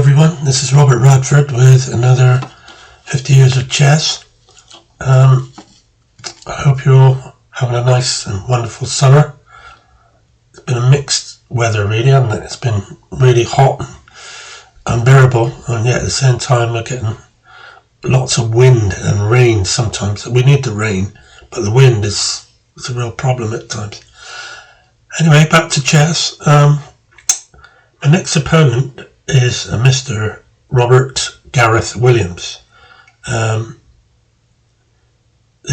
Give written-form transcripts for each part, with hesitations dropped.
everyone, this is Robert Radford with another 50 years of chess. I hope you're all having a nice and wonderful summer. It's been a mixed weather really, hasn't it? It's been really hot and unbearable, and yet at the same time we're getting lots of wind and rain sometimes. We need the rain, but the wind is a real problem at times. Anyway, back to chess. My next opponent is a Mr. Robert Gareth Williams. The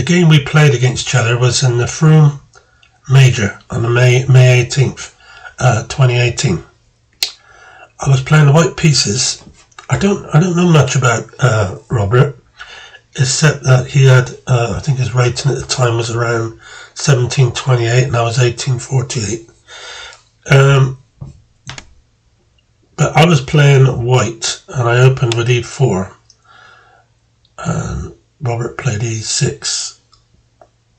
game we played against each other was in the Frome Major on the May 18th, 2018. I was playing the white pieces. I don't know much about Robert, except that he had, I think his rating at the time was around 1728 and I was 1848. But I was playing white and I opened with e4 and Robert played e6,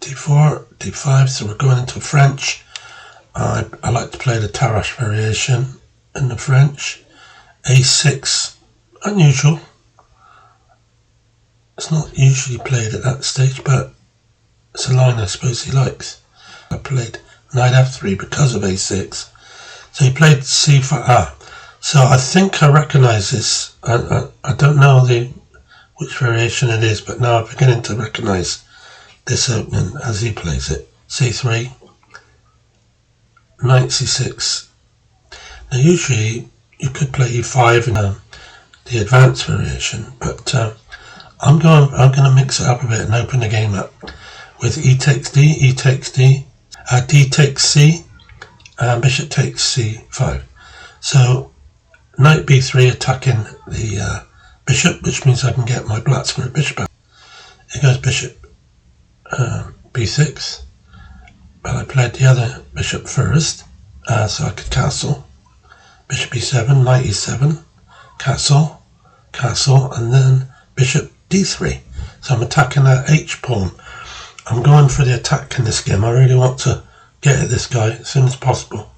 d4, d5, so we're going into French. I like to play the Tarrasch variation in the French. a6, unusual. It's not usually played at that stage, but it's a line I suppose he likes. I played knight f3 because of a6. So he played c5. So I think I recognise this. I don't know which variation it is, but now I'm beginning to recognise this opening as he plays it. c3, knight c6. Now usually you could play e5 in the advanced variation, but I'm going to mix it up a bit and open the game up with e takes d, d takes c, and bishop takes c5. So knight b3 attacking the bishop, which means I can get my black square bishop out. Here goes bishop b6, but I played the other bishop first, so I could castle. Bishop e7, knight e7, castle, and then bishop d3. So I'm attacking that h pawn. I'm going for the attack in this game. I really want to get at this guy as soon as possible.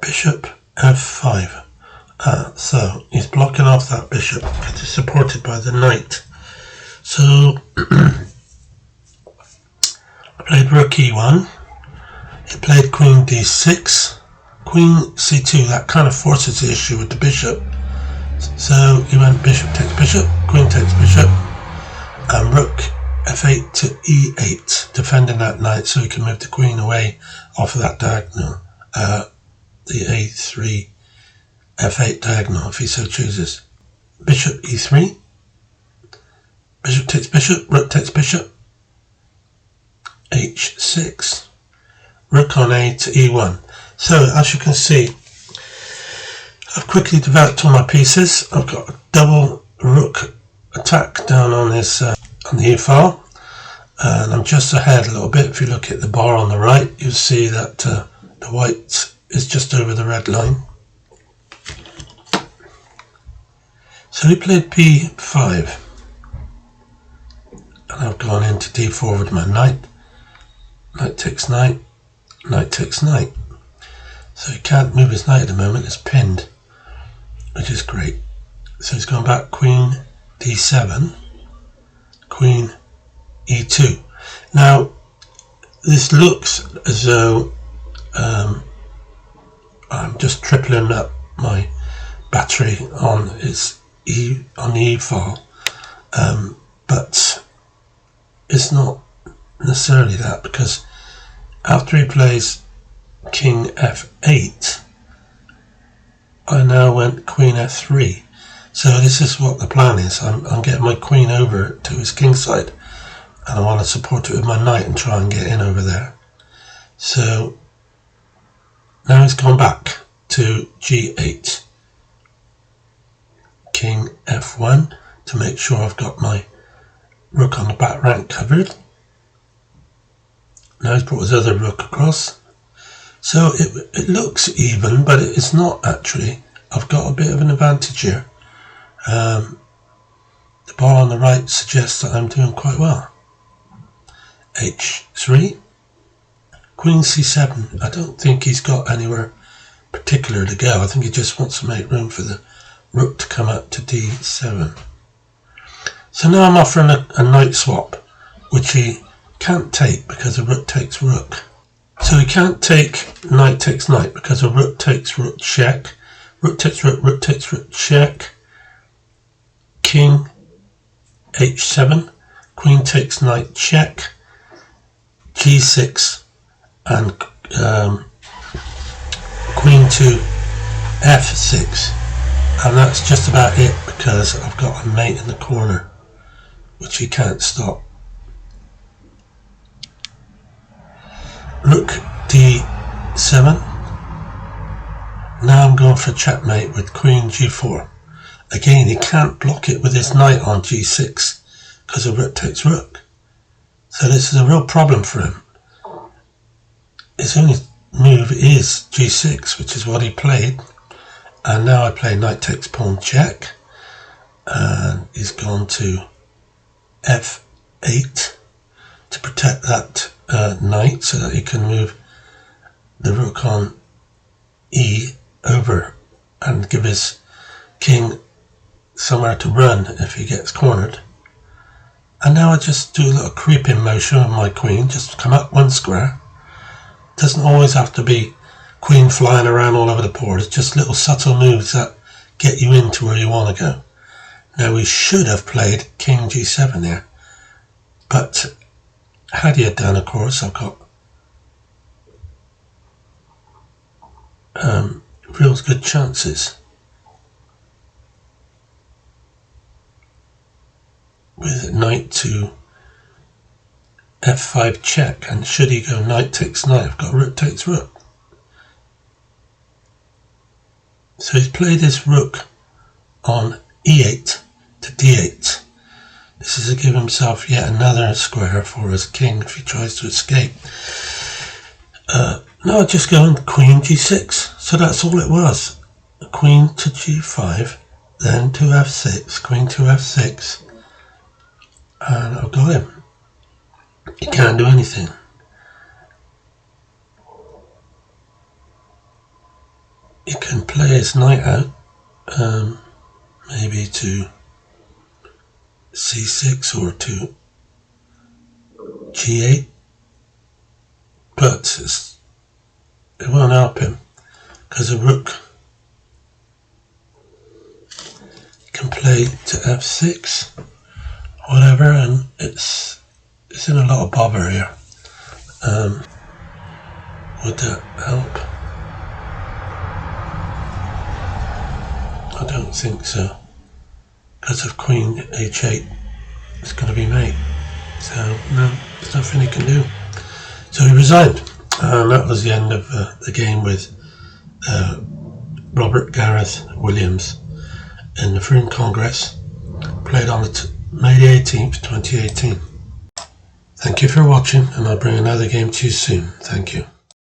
Bishop f5. So he's blocking off that bishop because it's supported by the knight. So I played rook e1. He played queen d6. Queen c2. That kind of forces the issue with the bishop. So he went bishop takes bishop, queen takes bishop, and rook f8 to e8, defending that knight so he can move the queen away off of that diagonal, the a3 f8 diagonal if he so chooses. Bishop e3, bishop takes bishop, rook takes bishop, h6, rook on a to e1. So as you can see, I've quickly developed all my pieces. I've got a double rook attack down on this on the e-file, and I'm just ahead a little bit. If you look at the bar on the right, you'll see that the white is just over the red line. So he played b5, and I've gone into d4 with my knight. Knight takes knight, knight takes knight. So he can't move his knight at the moment, it's pinned, which is great. So he's gone back queen d7, queen e2. Now this looks as though I'm just tripling up my battery on the e file, but it's not necessarily that, because after he plays king f8, I now went queen f3. So this is what the plan is. I'm getting my queen over to his king side, and I want to support it with my knight and try and get in over there. So now he's gone back to g8, king f1, to make sure I've got my rook on the back rank covered. Now he's brought his other rook across. So it looks even, but it's not actually. I've got a bit of an advantage here. The bar on the right suggests that I'm doing quite well. h3, queen c7. I don't think he's got anywhere particular to go. I think he just wants to make room for the rook to come up to d7. So now I'm offering a knight swap, which he can't take because a rook takes rook. So he can't take knight takes knight because a rook takes rook check. Rook takes rook takes rook check. King h7. Queen takes knight check. g6 and queen to f6. And that's just about it because I've got a mate in the corner which he can't stop. Rook d7. Now I'm going for checkmate with queen g4. Again, he can't block it with his knight on g6 because a rook takes rook. So this is a real problem for him. His only move is g6, which is what he played. And now I play knight takes pawn check. And he's gone to f8 to protect that knight so that he can move the rook on e over and give his king somewhere to run if he gets cornered. And now I just do a little creeping motion with my queen, just come up one square. Doesn't always have to be queen flying around all over the board. It's just little subtle moves that get you into where you want to go. Now we should have played king g7 there, but had he had done, of course, I've got real good chances with knight to f5 check, and should he go knight takes knight, I've got rook takes rook. So he's played his rook on e8 to d8. This is to give himself yet another square for his king if he tries to escape. Now I just go on queen g6. So that's all it was. Queen to g5, then to f6, queen to f6, and I've got him. He can't do anything. He can play his knight out, maybe to c6 or to g8, but it won't help him because a rook can play to f6, whatever, and it's in a lot of bother here. Would that help? I don't think so. Because of queen h8, it's going to be mate. So no, there's nothing he can do. So he resigned, and that was the end of the game with R.G.Williams in the Frome Congress, played on May 18th, 2018. Thank you for watching, and I'll bring another game to you soon. Thank you.